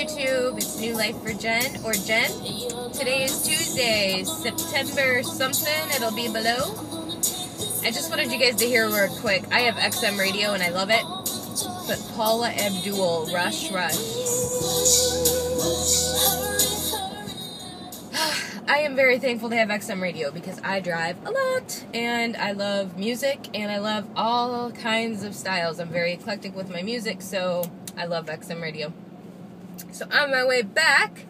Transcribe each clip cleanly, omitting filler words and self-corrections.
YouTube? It's New Life for Jen, or Jen. Today is Tuesday, September something. It'll be below. I just wanted you guys to hear real quick. I have XM radio and I love it. But Paula Abdul, Rush, Rush. I am very thankful to have XM radio because I drive a lot and I love music and I love all kinds of styles. I'm very eclectic with my music, so I love XM radio. So on my way back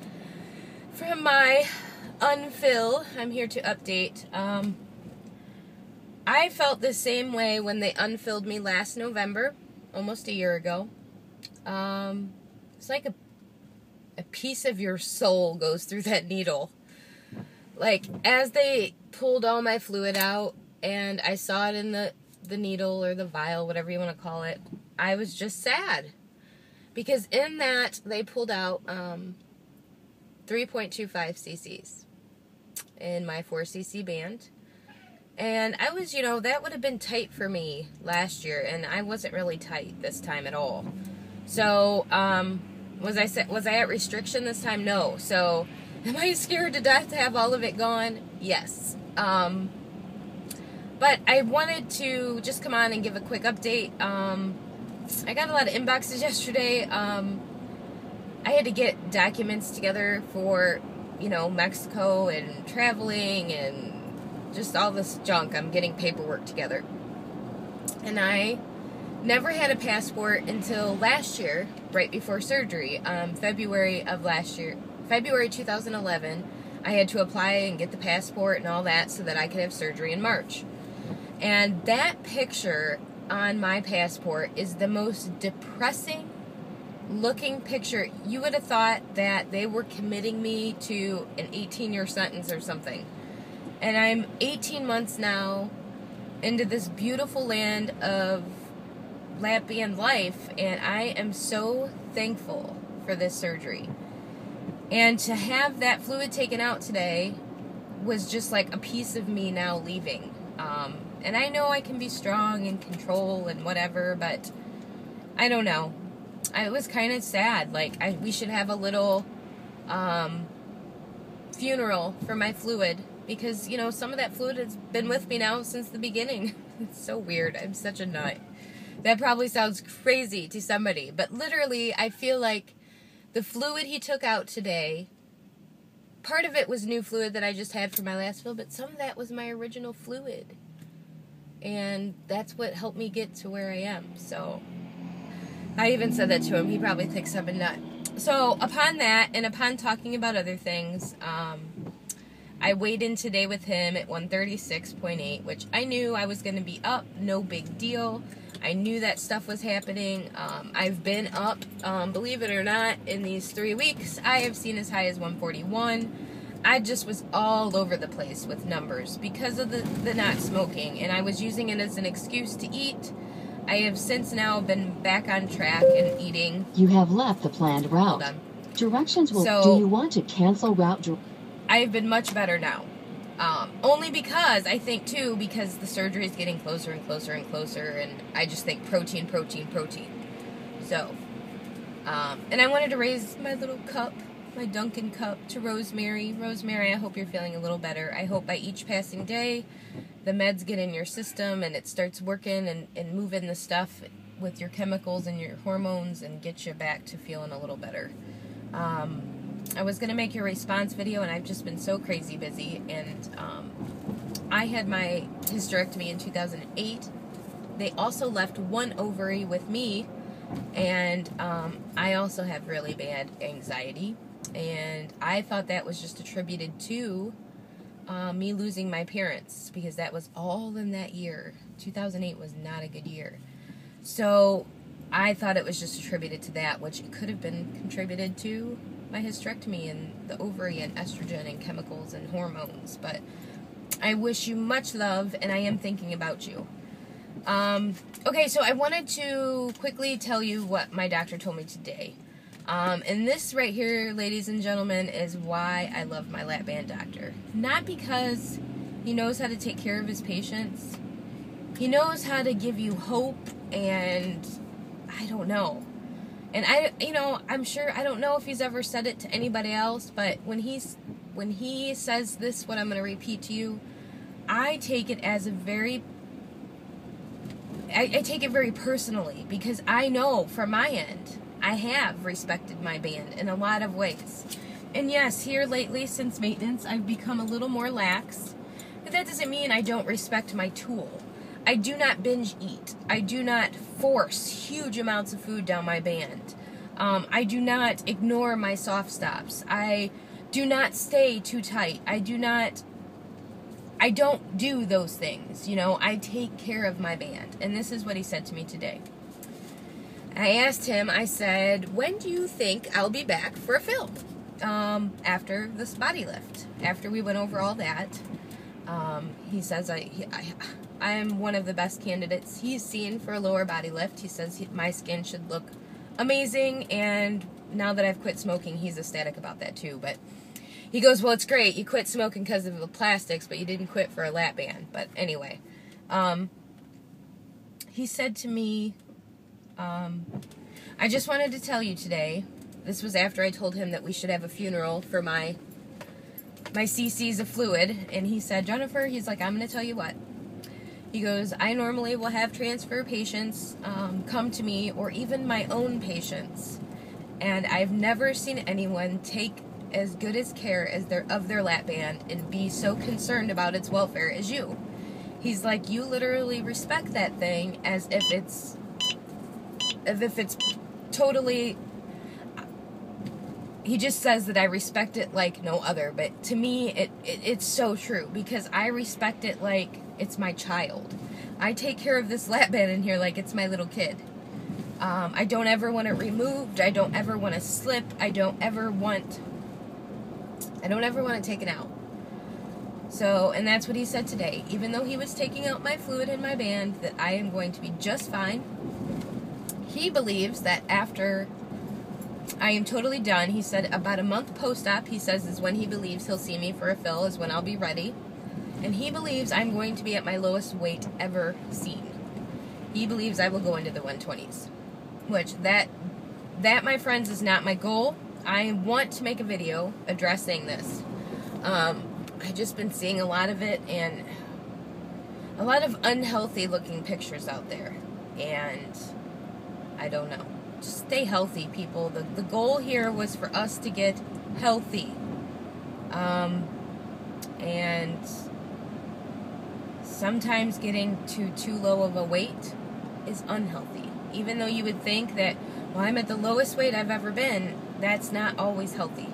from my UnFill, I'm here to update. I felt the same way when they unfilled me last November, almost a year ago. It's like a piece of your soul goes through that needle. Like, as they pulled all my fluid out, and I saw it in the needle, or the vial, whatever you want to call it, I was just sad. Because in that, they pulled out 3.25 cc's in my 4cc band. And I was, that would have been tight for me last year, and I wasn't really tight this time at all. So, was I at restriction this time? No. So, am I scared to death to have all of it gone? Yes. But I wanted to just come on and give a quick update. I got a lot of inboxes yesterday. I had to get documents together for, Mexico and traveling and just all this junk. I'm getting paperwork together. And I never had a passport until last year, right before surgery, February 2011, I had to apply and get the passport and all that so that I could have surgery in March. And that picture on my passport is the most depressing looking picture. You would have thought that they were committing me to an 18-year sentence or something. And I'm 18 months now into this beautiful land of Lapband life, and I am so thankful for this surgery. And to have that fluid taken out today was just like a piece of me now leaving. And I know I can be strong and control and whatever, but I don't know. It was kind of sad. Like, we should have a little funeral for my fluid because, some of that fluid has been with me now since the beginning. It's so weird. I'm such a nut. That probably sounds crazy to somebody, but literally I feel like the fluid he took out today, part of it was new fluid that I just had for my last fill, but some of that was my original fluid. And that's what helped me get to where I am. So I even said that to him. He probably thinks I'm a nut. So upon that, and upon talking about other things, I weighed in today with him at 136.8, which I knew I was going to be up. No big deal. I knew that stuff was happening. I've been up, believe it or not, in these 3 weeks. I have seen as high as 141. I just was all over the place with numbers because of the not smoking, and I was using it as an excuse to eat. I have since now been back on track and eating. You have left the planned route. Hold on. Directions will... Do you want to cancel route... I've been much better now. Only because, I think too, because the surgery is getting closer and closer and closer, and I just think protein, protein, protein. So, and I wanted to raise my little cup, my Dunkin' cup, to Rosemary. Rosemary, I hope you're feeling a little better. I hope by each passing day, the meds get in your system and it starts working and moving the stuff with your chemicals and your hormones and get you back to feeling a little better. I was going to make your response video, and I've just been so crazy busy, and I had my hysterectomy in 2008. They also left one ovary with me, and I also have really bad anxiety, and I thought that was just attributed to me losing my parents, because that was all in that year. 2008 was not a good year. So I thought it was just attributed to that, which it could have been contributed to my hysterectomy and the ovary and estrogen and chemicals and hormones. But I wish you much love, and I am thinking about you. Okay, so I wanted to quickly tell you what my doctor told me today. And this right here, ladies and gentlemen, is why I love my Lapband doctor. Not because he knows how to take care of his patients. He knows how to give you hope, and I don't know. And I'm sure, I don't know if he's ever said it to anybody else, but when he says this, what I'm going to repeat to you, I take it as I take it very personally, because I know from my end, I have respected my band in a lot of ways. And yes, here lately, since maintenance, I've become a little more lax, but that doesn't mean I don't respect my tool. I do not binge eat. I do not force huge amounts of food down my band. I do not ignore my soft stops. I do not stay too tight. I don't do those things. I take care of my band. And this is what he said to me today. I asked him, I said, when do you think I'll be back for a film? After this body lift. After we went over all that, he says, I am one of the best candidates he's seen for a lower body lift. He says my skin should look amazing, and now that I've quit smoking, he's ecstatic about that too. But he goes, well, it's great. You quit smoking because of the plastics, but you didn't quit for a Lapband. But anyway, he said to me, I just wanted to tell you today, this was after I told him that we should have a funeral for my cc's of fluid, and he said, Jennifer, he's like, I'm going to tell you what. He goes, I normally will have transfer patients come to me, or even my own patients, and I've never seen anyone take as good as care as of their Lapband and be so concerned about its welfare as you. He's like, you literally respect that thing as if it's totally... He just says that I respect it like no other, but to me, it's so true, because I respect it like it's my child. I take care of this Lapband in here like it's my little kid. I don't ever want it removed. I don't ever want to slip. I don't ever want it taken out. So, and that's what he said today. Even though he was taking out my fluid in my band, that I am going to be just fine. He believes that after I am totally done, he said about a month post-op, he says, is when he believes he'll see me for a fill, is when I'll be ready. And he believes I'm going to be at my lowest weight ever seen. He believes I will go into the 120s. Which, that, my friends, is not my goal. I want to make a video addressing this. I've just been seeing a lot of it, and a lot of unhealthy looking pictures out there. And I don't know. Just stay healthy, people. The goal here was for us to get healthy. And sometimes getting to too low of a weight is unhealthy. Even though you would think that, well, I'm at the lowest weight I've ever been, that's not always healthy.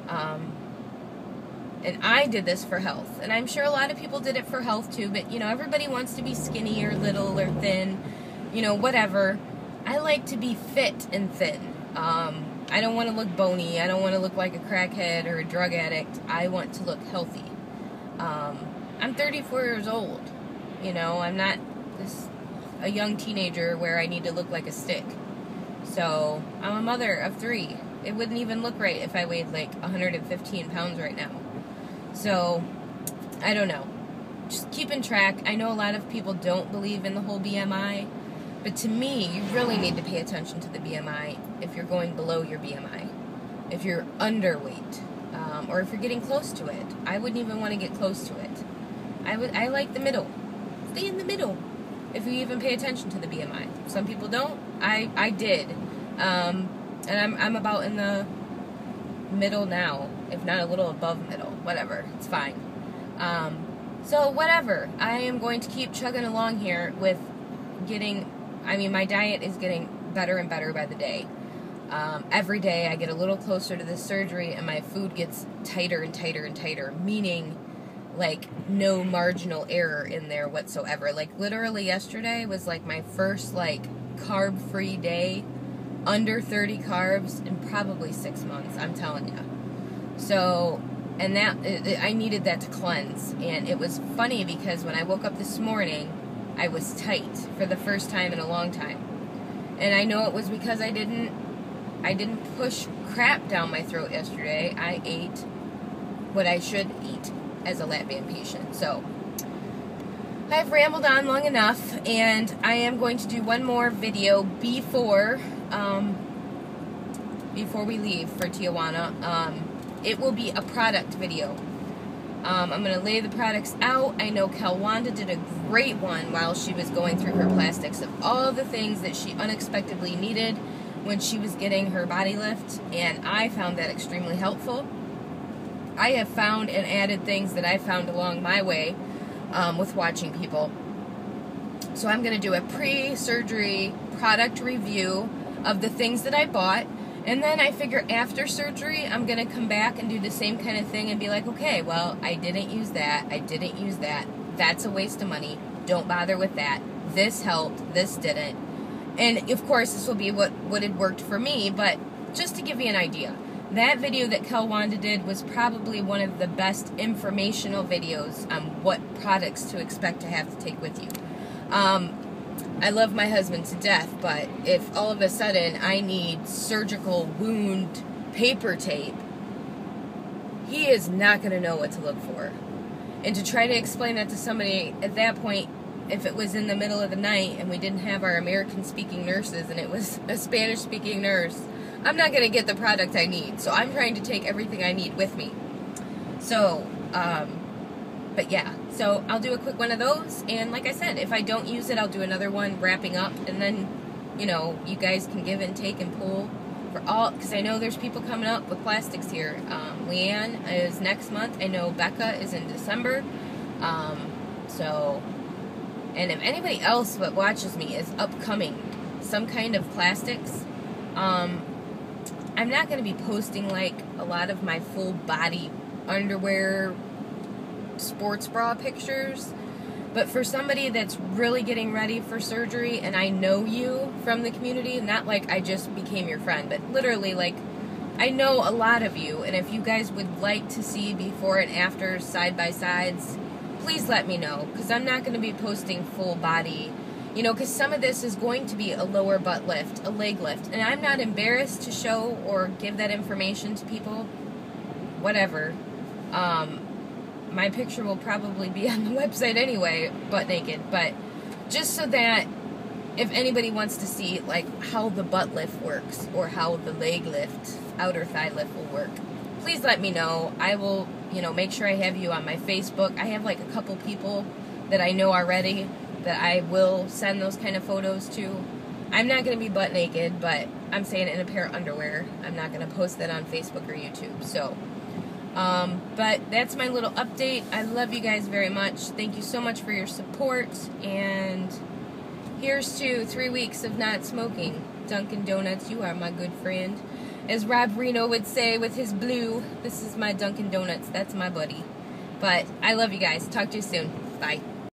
And I did this for health. And I'm sure a lot of people did it for health too, but, everybody wants to be skinny or little or thin, whatever. I like to be fit and thin. I don't want to look bony. I don't want to look like a crackhead or a drug addict. I want to look healthy. I'm 34 years old. I'm not a young teenager where I need to look like a stick. So, I'm a mother of 3. It wouldn't even look right if I weighed like 115 pounds right now. So, I don't know. Just keeping track. I know a lot of people don't believe in the whole BMI. But to me, you really need to pay attention to the BMI if you're going below your BMI. If you're underweight, or if you're getting close to it. I wouldn't even want to get close to it. I like the middle. Stay in the middle if you even pay attention to the BMI. Some people don't. I did. And I'm about in the middle now, if not a little above middle. Whatever. It's fine. So whatever. I am going to keep chugging along here with my diet is getting better and better by the day. Every day I get a little closer to this surgery, and my food gets tighter and tighter and tighter, meaning like no marginal error in there whatsoever. Like literally yesterday was like my first like carb-free day, under 30 carbs in probably 6 months, I'm telling you. So, and I needed that to cleanse. And it was funny because when I woke up this morning, I was tight for the first time in a long time. And I know it was because I didn't push crap down my throat yesterday. I ate what I should eat as a Lapband patient. So, I've rambled on long enough, and I am going to do one more video before before we leave for Tijuana. It will be a product video. I'm going to lay the products out. I know Wanda did a great one while she was going through her plastics of all the things that she unexpectedly needed when she was getting her body lift, and I found that extremely helpful. I have found and added things that I found along my way with watching people. So I'm going to do a pre-surgery product review of the things that I bought. And then I figure after surgery, I'm going to come back and do the same kind of thing and be like, okay, well, I didn't use that. I didn't use that. That's a waste of money. Don't bother with that. This helped. This didn't. And, of course, this will be what had worked for me. But just to give you an idea, that video that Wanda did was probably one of the best informational videos on what products to expect to have to take with you. I love my husband to death, but if all of a sudden I need surgical wound paper tape, he is not going to know what to look for. And to try to explain that to somebody at that point, if it was in the middle of the night and we didn't have our American-speaking nurses and it was a Spanish-speaking nurse, I'm not going to get the product I need. So I'm trying to take everything I need with me. So, but yeah, so I'll do a quick one of those, and like I said, if I don't use it, I'll do another one wrapping up, and then, you know, you guys can give and take and pull for all, because I know there's people coming up with plastics here. Leanne is next month. I know Becca is in December. So, and if anybody else that watches me is upcoming some kind of plastics, I'm not going to be posting like a lot of my full body underwear sports bra pictures, but for somebody that's really getting ready for surgery, and I know you from the community, not like I just became your friend, but literally like I know a lot of you, and if you guys would like to see before and after side by sides, please let me know, because I'm not going to be posting full body, you know, because some of this is going to be a lower butt lift, a leg lift, and I'm not embarrassed to show or give that information to people, whatever. My picture will probably be on the website anyway, butt naked, but just so that if anybody wants to see like how the butt lift works or how the leg lift, outer thigh lift will work, please let me know. I will, you know, make sure I have you on my Facebook. I have like a couple people that I know already that I will send those kind of photos to. I'm not going to be butt naked, but I'm saying it in a pair of underwear. I'm not going to post that on Facebook or YouTube, so... but that's my little update. I love you guys very much. Thank you so much for your support, and here's to 3 weeks of not smoking. Dunkin' Donuts, you are my good friend. As Rob Reno would say with his blue, this is my Dunkin' Donuts. That's my buddy. But I love you guys. Talk to you soon. Bye.